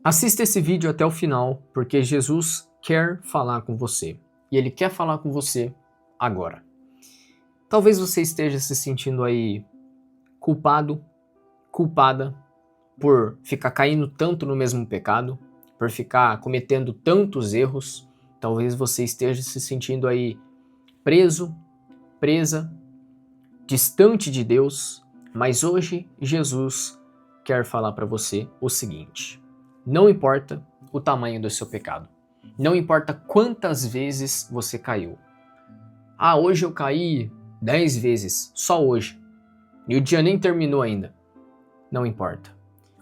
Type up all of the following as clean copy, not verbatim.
Assista esse vídeo até o final, porque Jesus quer falar com você. E Ele quer falar com você agora. Talvez você esteja se sentindo aí culpado, culpada, por ficar caindo tanto no mesmo pecado, por ficar cometendo tantos erros. Talvez você esteja se sentindo aí preso, presa, distante de Deus, mas hoje Jesus quer falar para você o seguinte: não importa o tamanho do seu pecado, não importa quantas vezes você caiu. Ah, hoje eu caí 10 vezes, só hoje, e o dia nem terminou ainda. Não importa.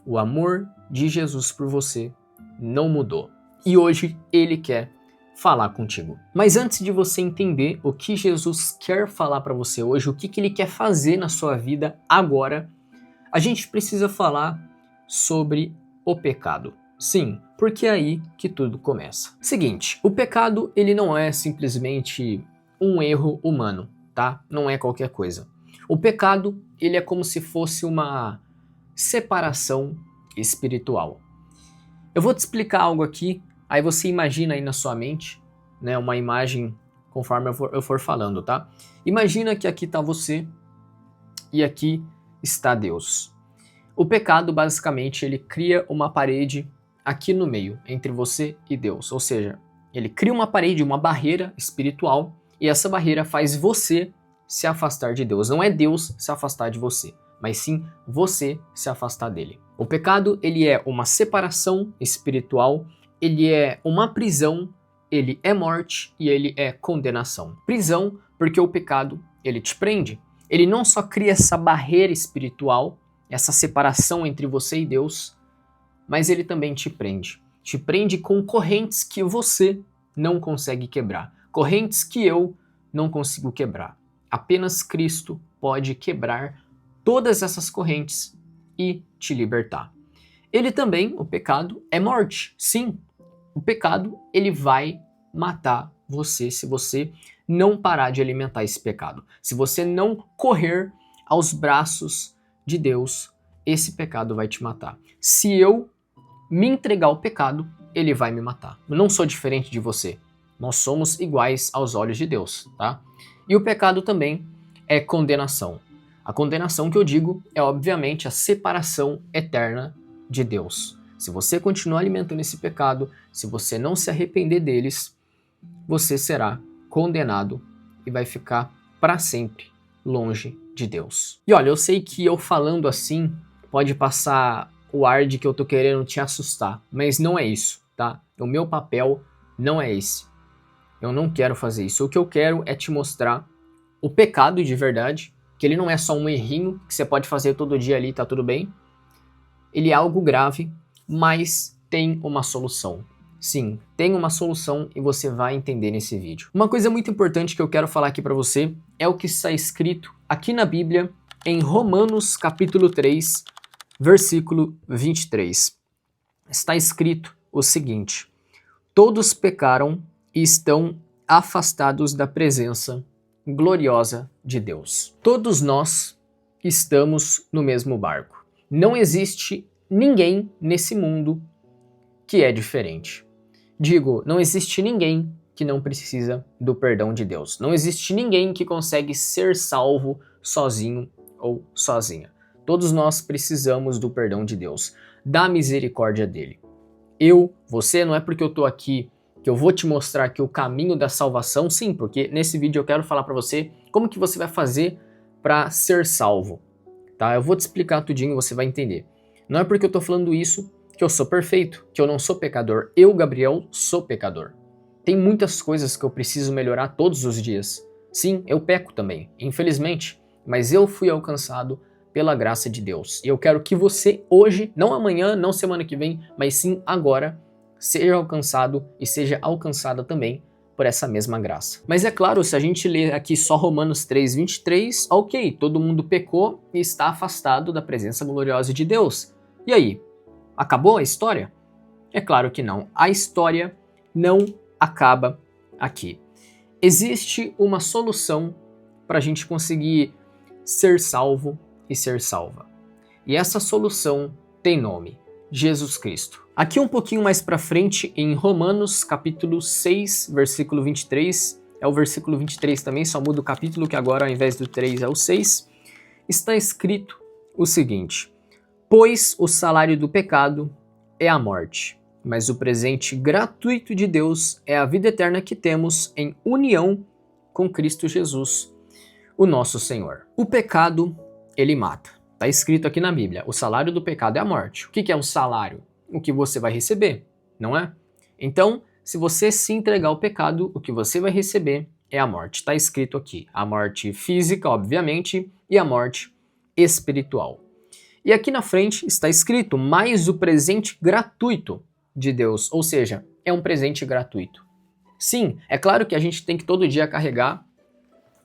O amor de Jesus por você não mudou. E hoje Ele quer falar contigo. Mas antes de você entender o que Jesus quer falar para você hoje, o que Ele quer fazer na sua vida agora, a gente precisa falar sobre o pecado. Sim, porque é aí que tudo começa. Seguinte, o pecado ele não é simplesmente um erro humano, tá? Não é qualquer coisa. O pecado ele é como se fosse uma separação espiritual. Eu vou te explicar algo aqui, aí você imagina aí na sua mente, né, uma imagem conforme eu for falando, tá? Imagina que aqui está você e aqui está Deus. O pecado, basicamente, ele cria uma parede aqui no meio, entre você e Deus. Ou seja, ele cria uma parede, uma barreira espiritual, e essa barreira faz você se afastar de Deus. Não é Deus se afastar de você, mas sim você se afastar dele. O pecado, ele é uma separação espiritual, ele é uma prisão, ele é morte e ele é condenação. Prisão, porque o pecado, ele te prende. Ele não só cria essa barreira espiritual, essa separação entre você e Deus, mas ele também te prende. Te prende com correntes que você não consegue quebrar. Correntes que eu não consigo quebrar. Apenas Cristo pode quebrar todas essas correntes e te libertar. Ele também, o pecado, é morte. Sim, o pecado, ele vai matar você se você não parar de alimentar esse pecado. Se você não correr aos braços de Deus, esse pecado vai te matar. Se eu me entregar ao pecado, ele vai me matar. Eu não sou diferente de você. Nós somos iguais aos olhos de Deus, tá? E o pecado também é condenação. A condenação que eu digo é, obviamente, a separação eterna de Deus. Se você continuar alimentando esse pecado, se você não se arrepender deles, você será condenado e vai ficar para sempre longe de Deus. E olha, eu sei que eu falando assim pode passar o ar de que eu tô querendo te assustar, mas não é isso, tá? O meu papel não é esse. Eu não quero fazer isso. O que eu quero é te mostrar o pecado de verdade, que ele não é só um errinho que você pode fazer todo dia ali, tá tudo bem. Ele é algo grave, mas tem uma solução. Sim, tem uma solução e você vai entender nesse vídeo. Uma coisa muito importante que eu quero falar aqui para você é o que está escrito aqui na Bíblia em Romanos capítulo 3, versículo 23. Está escrito o seguinte: todos pecaram e estão afastados da presença gloriosa de Deus. Todos nós estamos no mesmo barco. Não existe ninguém nesse mundo que é diferente. Digo, não existe ninguém que não precisa do perdão de Deus. Não existe ninguém que consegue ser salvo sozinho ou sozinha. Todos nós precisamos do perdão de Deus, da misericórdia dele. Você, não é porque eu tô aqui que eu vou te mostrar aqui o caminho da salvação, sim, porque nesse vídeo eu quero falar para você como que você vai fazer para ser salvo, tá? Eu vou te explicar tudinho, você vai entender. Não é porque eu tô falando isso que eu sou perfeito, que eu não sou pecador. Eu, Gabriel, sou pecador. Tem muitas coisas que eu preciso melhorar todos os dias. Sim, eu peco também, infelizmente, mas eu fui alcançado pela graça de Deus. E eu quero que você hoje, não amanhã, não semana que vem, mas sim agora, seja alcançado e seja alcançada também por essa mesma graça. Mas é claro, se a gente ler aqui só Romanos 3:23, ok, todo mundo pecou e está afastado da presença gloriosa de Deus. E aí? Acabou a história? É claro que não. A história não acaba aqui. Existe uma solução para a gente conseguir ser salvo e ser salva. E essa solução tem nome: Jesus Cristo. Aqui um pouquinho mais para frente, em Romanos, capítulo 6, versículo 23, é o versículo 23 também, só muda o capítulo, que agora ao invés do 3 é o 6, está escrito o seguinte: pois o salário do pecado é a morte, mas o presente gratuito de Deus é a vida eterna que temos em união com Cristo Jesus, o nosso Senhor. O pecado, ele mata. Está escrito aqui na Bíblia, o salário do pecado é a morte. O que é o salário? O que você vai receber, não é? Então, se você se entregar ao pecado, o que você vai receber é a morte. Está escrito aqui, a morte física, obviamente, e a morte espiritual. E aqui na frente está escrito, mais o presente gratuito de Deus, ou seja, é um presente gratuito. Sim, é claro que a gente tem que todo dia carregar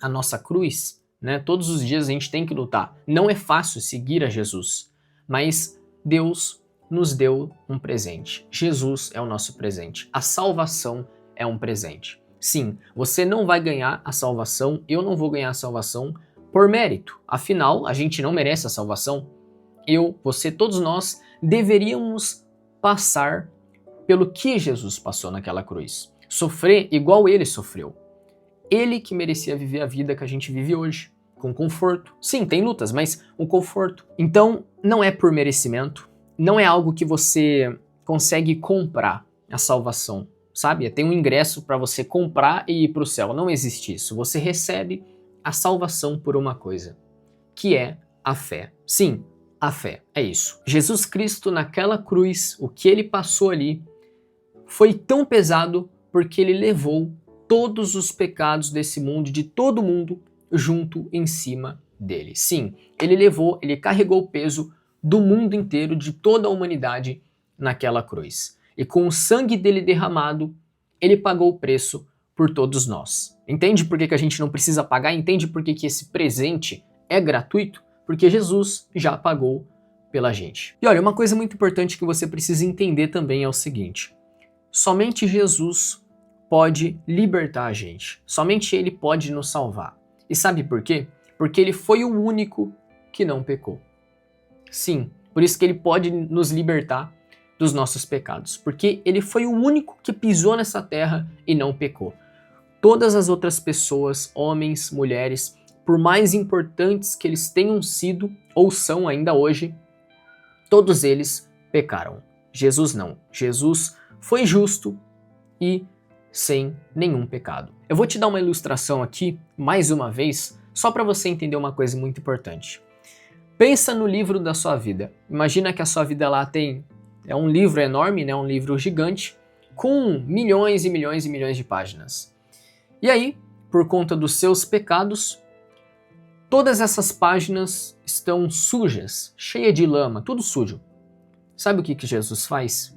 a nossa cruz, né? Todos os dias a gente tem que lutar. Não é fácil seguir a Jesus, mas Deus nos deu um presente. Jesus é o nosso presente. A salvação é um presente. Sim, você não vai ganhar a salvação, eu não vou ganhar a salvação por mérito. Afinal, a gente não merece a salvação. Eu, você, todos nós deveríamos passar pelo que Jesus passou naquela cruz. Sofrer igual ele sofreu. Ele que merecia viver a vida que a gente vive hoje, com conforto. Sim, tem lutas, mas com conforto. Então, não é por merecimento, não é algo que você consegue comprar a salvação, sabe? Tem um ingresso para você comprar e ir para o céu. Não existe isso. Você recebe a salvação por uma coisa, que é a fé. Sim, a fé, é isso. Jesus Cristo naquela cruz, o que ele passou ali, foi tão pesado porque ele levou todos os pecados desse mundo, de todo mundo, junto em cima dele. Sim, ele carregou o peso do mundo inteiro, de toda a humanidade naquela cruz. E com o sangue dele derramado, ele pagou o preço por todos nós. Entende por que a gente não precisa pagar? Entende por que esse presente é gratuito? Porque Jesus já pagou pela gente. E olha, uma coisa muito importante que você precisa entender também é o seguinte: somente Jesus pode libertar a gente. Somente ele pode nos salvar. E sabe por quê? Porque ele foi o único que não pecou. Sim, por isso que ele pode nos libertar dos nossos pecados. Porque ele foi o único que pisou nessa terra e não pecou. Todas as outras pessoas, homens, mulheres, por mais importantes que eles tenham sido ou são ainda hoje, todos eles pecaram. Jesus não. Jesus foi justo e sem nenhum pecado. Eu vou te dar uma ilustração aqui, mais uma vez, só para você entender uma coisa muito importante. Pensa no livro da sua vida. Imagina que a sua vida lá é um livro enorme, né? Um livro gigante, com milhões e milhões e milhões de páginas. E aí, por conta dos seus pecados, todas essas páginas estão sujas, cheias de lama, tudo sujo. Sabe o que Jesus faz?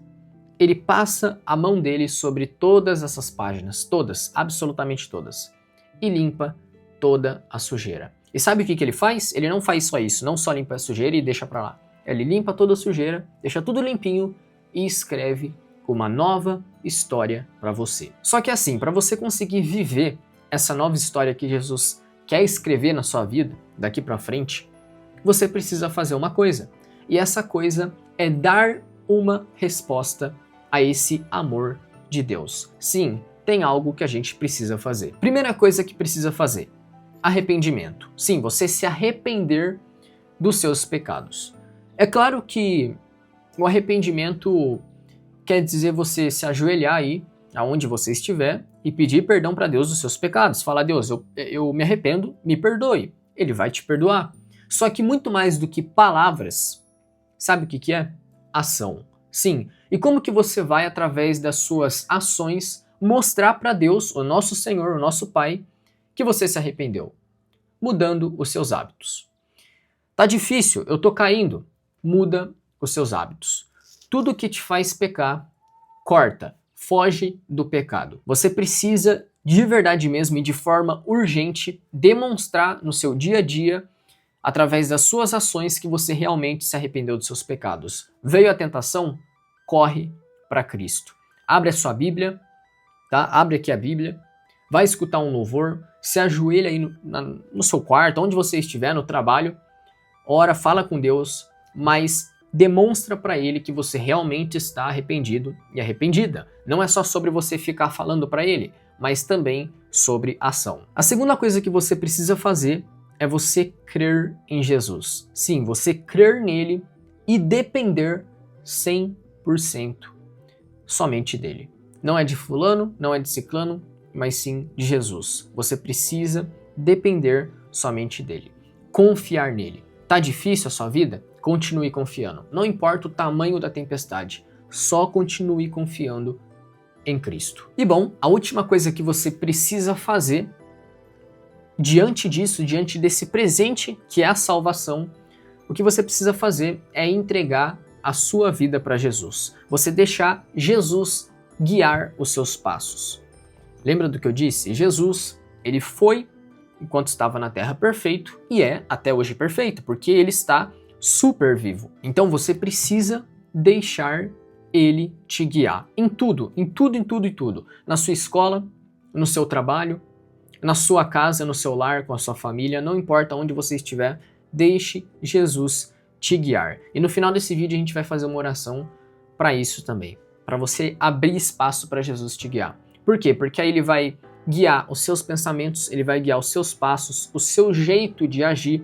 Ele passa a mão dele sobre todas essas páginas, todas, absolutamente todas, e limpa toda a sujeira. E sabe o que ele faz? Ele não faz só isso, não só limpa a sujeira e deixa pra lá. Ele limpa toda a sujeira, deixa tudo limpinho e escreve uma nova história para você. Só que assim, para você conseguir viver essa nova história que Jesus quer escrever na sua vida, daqui para frente, você precisa fazer uma coisa. E essa coisa é dar uma resposta a esse amor de Deus. Sim, tem algo que a gente precisa fazer. Primeira coisa que precisa fazer: arrependimento. Sim, você se arrepender dos seus pecados. É claro que o arrependimento quer dizer você se ajoelhar aí, aonde você estiver, e pedir perdão para Deus dos seus pecados. Falar: Deus, eu me arrependo, me perdoe. Ele vai te perdoar. Só que muito mais do que palavras, sabe o que é? Ação. Sim, e como que você vai, através das suas ações, mostrar para Deus, o nosso Senhor, o nosso Pai, que você se arrependeu? Mudando os seus hábitos. Tá difícil, eu tô caindo. Muda os seus hábitos. Tudo que te faz pecar, corta, foge do pecado. Você precisa, de verdade mesmo e de forma urgente, demonstrar no seu dia a dia, através das suas ações, que você realmente se arrependeu dos seus pecados. Veio a tentação? Corre para Cristo. Abre a sua Bíblia, tá? Abre aqui a Bíblia, vai escutar um louvor, se ajoelha aí no seu quarto, onde você estiver, no trabalho, ora, fala com Deus, mas demonstra para ele que você realmente está arrependido e arrependida. Não é só sobre você ficar falando para ele, mas também sobre ação. A segunda coisa que você precisa fazer é você crer em Jesus. Sim, você crer nele e depender 100% somente dele. Não é de fulano, não é de ciclano, mas sim de Jesus. Você precisa depender somente dele. Confiar nele. Tá difícil a sua vida? Continue confiando. Não importa o tamanho da tempestade, só continue confiando em Cristo. E bom, a última coisa que você precisa fazer diante disso, diante desse presente que é a salvação, o que você precisa fazer é entregar a sua vida para Jesus. Você deixar Jesus guiar os seus passos. Lembra do que eu disse? Jesus, ele foi, enquanto estava na Terra, perfeito e é até hoje perfeito, porque ele está super vivo. Então você precisa deixar ele te guiar em tudo, em tudo, em tudo e tudo. Na sua escola, no seu trabalho, na sua casa, no seu lar, com a sua família, não importa onde você estiver, deixe Jesus te guiar. E no final desse vídeo a gente vai fazer uma oração para isso também, para você abrir espaço para Jesus te guiar. Por quê? Porque aí ele vai guiar os seus pensamentos, ele vai guiar os seus passos, o seu jeito de agir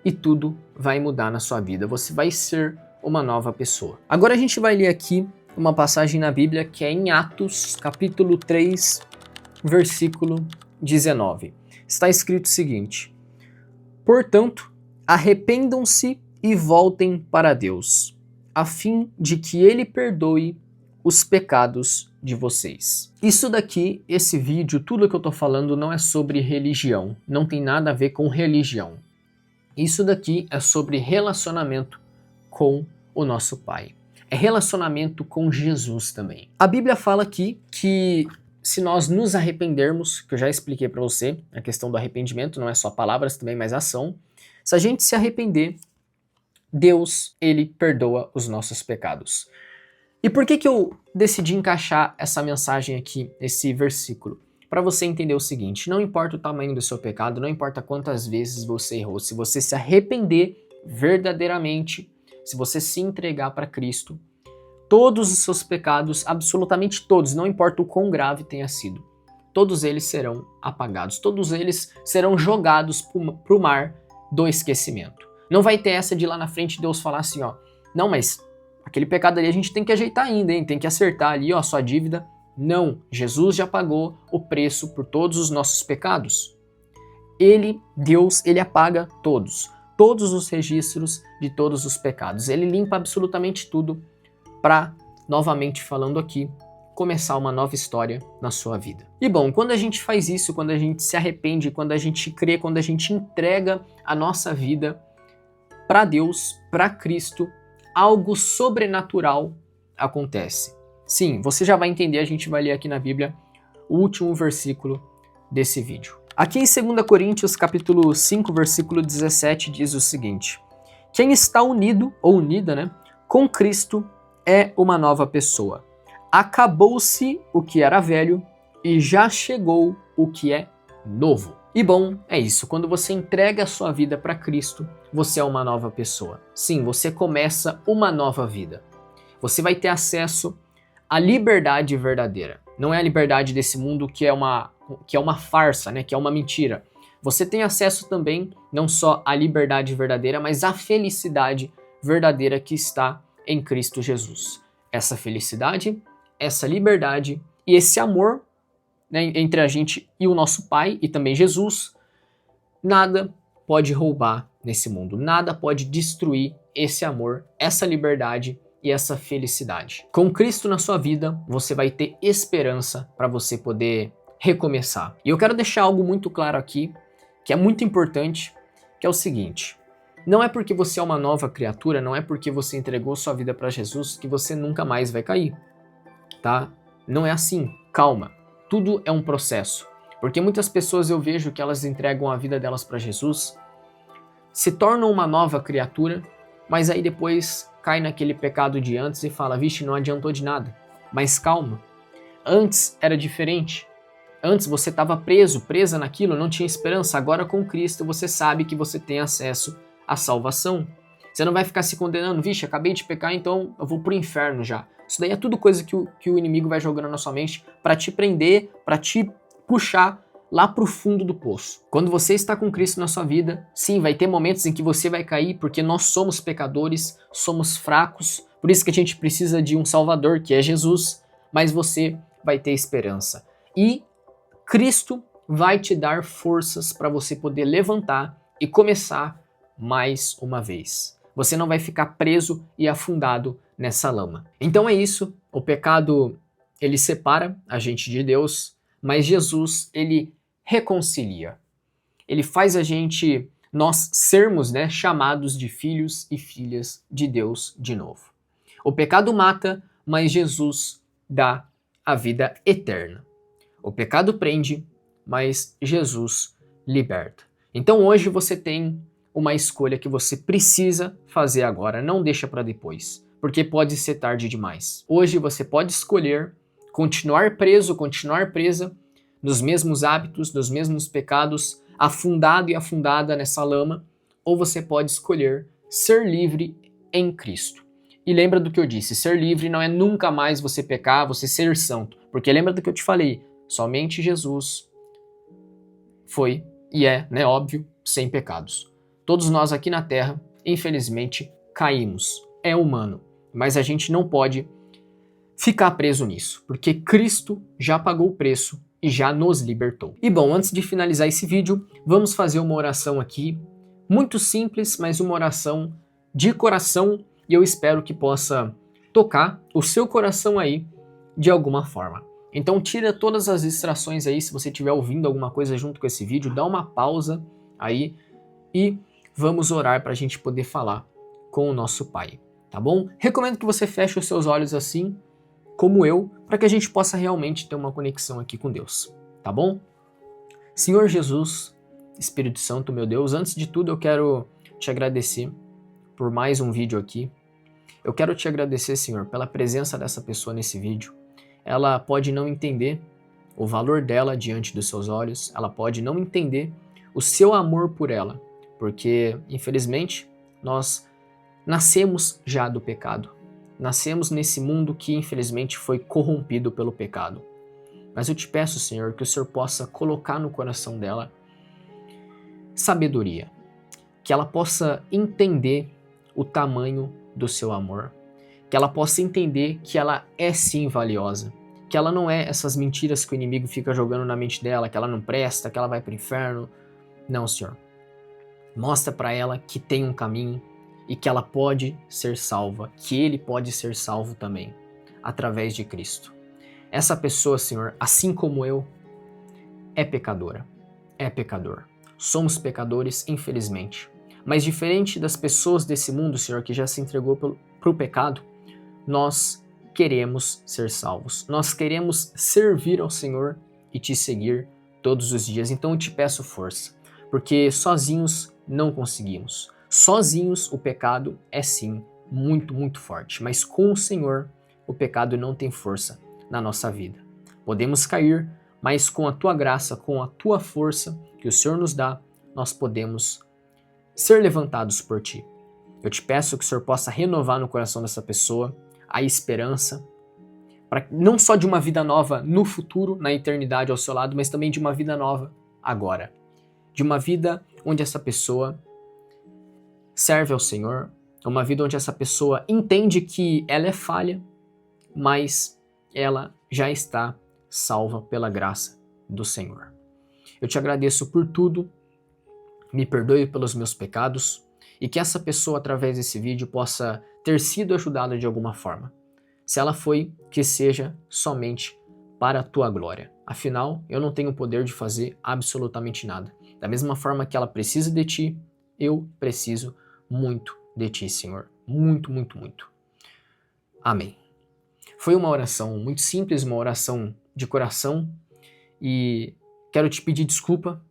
e tudo vai mudar na sua vida. Você vai ser uma nova pessoa. Agora a gente vai ler aqui uma passagem na Bíblia que é em Atos, capítulo 3, versículo 19. Está escrito o seguinte: portanto, arrependam-se e voltem para Deus, a fim de que ele perdoe os pecados de vocês. Isso daqui, esse vídeo, tudo que eu tô falando não é sobre religião, não tem nada a ver com religião. Isso daqui é sobre relacionamento com o nosso Pai. É relacionamento com Jesus também. A Bíblia fala aqui que se nós nos arrependermos, que eu já expliquei para você, a questão do arrependimento não é só palavras também, mas ação. Se a gente se arrepender, Deus, ele perdoa os nossos pecados. E por que eu decidi encaixar essa mensagem aqui, esse versículo? Para você entender o seguinte: não importa o tamanho do seu pecado, não importa quantas vezes você errou, se você se arrepender verdadeiramente, se você se entregar para Cristo, todos os seus pecados, absolutamente todos, não importa o quão grave tenha sido, todos eles serão apagados, todos eles serão jogados para o mar do esquecimento. Não vai ter essa de lá na frente Deus falar assim, ó, não, mas aquele pecado ali a gente tem que ajeitar ainda, hein? Tem que acertar ali, ó, a sua dívida. Não, Jesus já pagou o preço por todos os nossos pecados. Ele, Deus, ele apaga todos os registros de todos os pecados. Ele limpa absolutamente tudo para, novamente falando aqui, começar uma nova história na sua vida. E bom, quando a gente faz isso, quando a gente se arrepende, quando a gente crê, quando a gente entrega a nossa vida para Deus, para Cristo, algo sobrenatural acontece. Sim, você já vai entender, a gente vai ler aqui na Bíblia o último versículo desse vídeo. Aqui em 2 Coríntios, capítulo 5, versículo 17, diz o seguinte: quem está unido, ou unida, né, com Cristo é uma nova pessoa. Acabou-se o que era velho e já chegou o que é novo. E bom, é isso. Quando você entrega a sua vida para Cristo, você é uma nova pessoa. Sim, você começa uma nova vida. Você vai ter acesso à liberdade verdadeira. Não é a liberdade desse mundo que é uma farsa, né? Que é uma mentira. Você tem acesso também não só à liberdade verdadeira, mas à felicidade verdadeira que está em Cristo Jesus. Essa felicidade, essa liberdade e esse amor, né, entre a gente e o nosso Pai e também Jesus, nada pode roubar nesse mundo, nada pode destruir esse amor, essa liberdade e essa felicidade. Com Cristo na sua vida, você vai ter esperança para você poder recomeçar. E eu quero deixar algo muito claro aqui, que é muito importante, que é o seguinte: não é porque você é uma nova criatura, não é porque você entregou sua vida para Jesus que você nunca mais vai cair, tá? Não é assim, calma. Tudo é um processo, porque muitas pessoas eu vejo que elas entregam a vida delas para Jesus, se tornam uma nova criatura, mas aí depois cai naquele pecado de antes e fala, vixe, não adiantou de nada. Mas calma, antes era diferente. Antes você estava presa naquilo, não tinha esperança. Agora com Cristo você sabe que você tem acesso à salvação. Você não vai ficar se condenando, vixe, acabei de pecar, então eu vou pro inferno já. Isso daí é tudo coisa que o inimigo vai jogando na sua mente para te prender, para te puxar lá pro fundo do poço. Quando você está com Cristo na sua vida, sim, vai ter momentos em que você vai cair, porque nós somos pecadores, somos fracos, por isso que a gente precisa de um Salvador, que é Jesus, mas você vai ter esperança. E Cristo vai te dar forças para você poder levantar e começar mais uma vez. Você não vai ficar preso e afundado nessa lama. Então é isso, o pecado ele separa a gente de Deus, mas Jesus ele reconcilia. Ele faz a gente, nós sermos, né, chamados de filhos e filhas de Deus de novo. O pecado mata, mas Jesus dá a vida eterna. O pecado prende, mas Jesus liberta. Então hoje você tem uma escolha que você precisa fazer agora, não deixa para depois, porque pode ser tarde demais. Hoje você pode escolher continuar preso, continuar presa nos mesmos hábitos, nos mesmos pecados, afundado e afundada nessa lama, ou você pode escolher ser livre em Cristo. E lembra do que eu disse, ser livre não é nunca mais você pecar, você ser santo, porque lembra do que eu te falei, somente Jesus foi e é, né, óbvio, sem pecados. Todos nós aqui na Terra, infelizmente, caímos. É humano, mas a gente não pode ficar preso nisso, porque Cristo já pagou o preço e já nos libertou. E bom, antes de finalizar esse vídeo, vamos fazer uma oração aqui, muito simples, mas uma oração de coração, e eu espero que possa tocar o seu coração aí de alguma forma. Então tira todas as distrações aí, se você estiver ouvindo alguma coisa junto com esse vídeo, dá uma pausa aí e vamos orar para a gente poder falar com o nosso Pai, tá bom? Recomendo que você feche os seus olhos assim, como eu, para que a gente possa realmente ter uma conexão aqui com Deus, tá bom? Senhor Jesus, Espírito Santo, meu Deus, antes de tudo eu quero te agradecer por mais um vídeo aqui. Eu quero te agradecer, Senhor, pela presença dessa pessoa nesse vídeo. Ela pode não entender o valor dela diante dos seus olhos, ela pode não entender o seu amor por ela, porque, infelizmente, nós nascemos já do pecado. Nascemos nesse mundo que, infelizmente, foi corrompido pelo pecado. Mas eu te peço, Senhor, que o Senhor possa colocar no coração dela sabedoria, que ela possa entender o tamanho do seu amor, que ela possa entender que ela é sim valiosa, que ela não é essas mentiras que o inimigo fica jogando na mente dela, que ela não presta, que ela vai para o inferno. Não, Senhor. Mostra para ela que tem um caminho e que ela pode ser salva, que ele pode ser salvo também, através de Cristo. Essa pessoa, Senhor, assim como eu, é pecadora, é pecador. Somos pecadores, infelizmente. Mas diferente das pessoas desse mundo, Senhor, que já se entregou para o pecado, nós queremos ser salvos. Nós queremos servir ao Senhor e te seguir todos os dias. Então eu te peço força, porque sozinhos não conseguimos. Sozinhos o pecado é sim muito, muito forte, mas com o Senhor o pecado não tem força na nossa vida. Podemos cair, mas com a tua graça, com a tua força que o Senhor nos dá, nós podemos ser levantados por ti. Eu te peço que o Senhor possa renovar no coração dessa pessoa a esperança, para não só de uma vida nova no futuro, na eternidade ao seu lado, mas também de uma vida nova agora. De uma vida onde essa pessoa serve ao Senhor, uma vida onde essa pessoa entende que ela é falha, mas ela já está salva pela graça do Senhor. Eu te agradeço por tudo, me perdoe pelos meus pecados e que essa pessoa, através desse vídeo, possa ter sido ajudada de alguma forma. Se ela foi, que seja somente para a tua glória. Afinal, eu não tenho o poder de fazer absolutamente nada. Da mesma forma que ela precisa de ti, eu preciso muito de ti, Senhor. Muito, muito, muito. Amém. Foi uma oração muito simples, uma oração de coração, e quero te pedir desculpa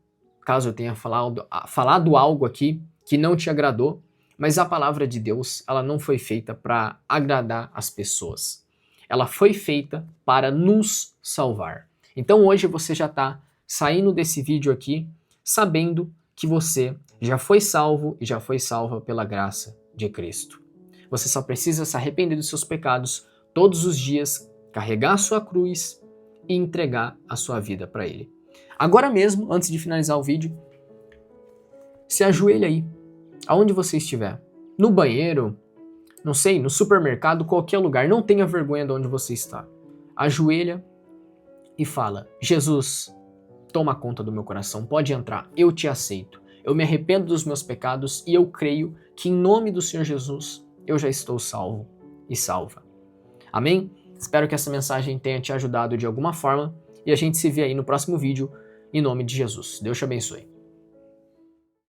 caso eu tenha falado algo aqui que não te agradou, mas a palavra de Deus, ela não foi feita para agradar as pessoas. Ela foi feita para nos salvar. Então hoje você já está saindo desse vídeo aqui sabendo que você já foi salvo e já foi salva pela graça de Cristo. Você só precisa se arrepender dos seus pecados todos os dias, carregar a sua cruz e entregar a sua vida para Ele. Agora mesmo, antes de finalizar o vídeo, se ajoelhe aí, aonde você estiver. No banheiro, não sei, no supermercado, qualquer lugar. Não tenha vergonha de onde você está. Ajoelha e fala: Jesus, toma conta do meu coração, pode entrar, eu te aceito. Eu me arrependo dos meus pecados e eu creio que em nome do Senhor Jesus eu já estou salvo e salva. Amém? Espero que essa mensagem tenha te ajudado de alguma forma e a gente se vê aí no próximo vídeo em nome de Jesus. Deus te abençoe.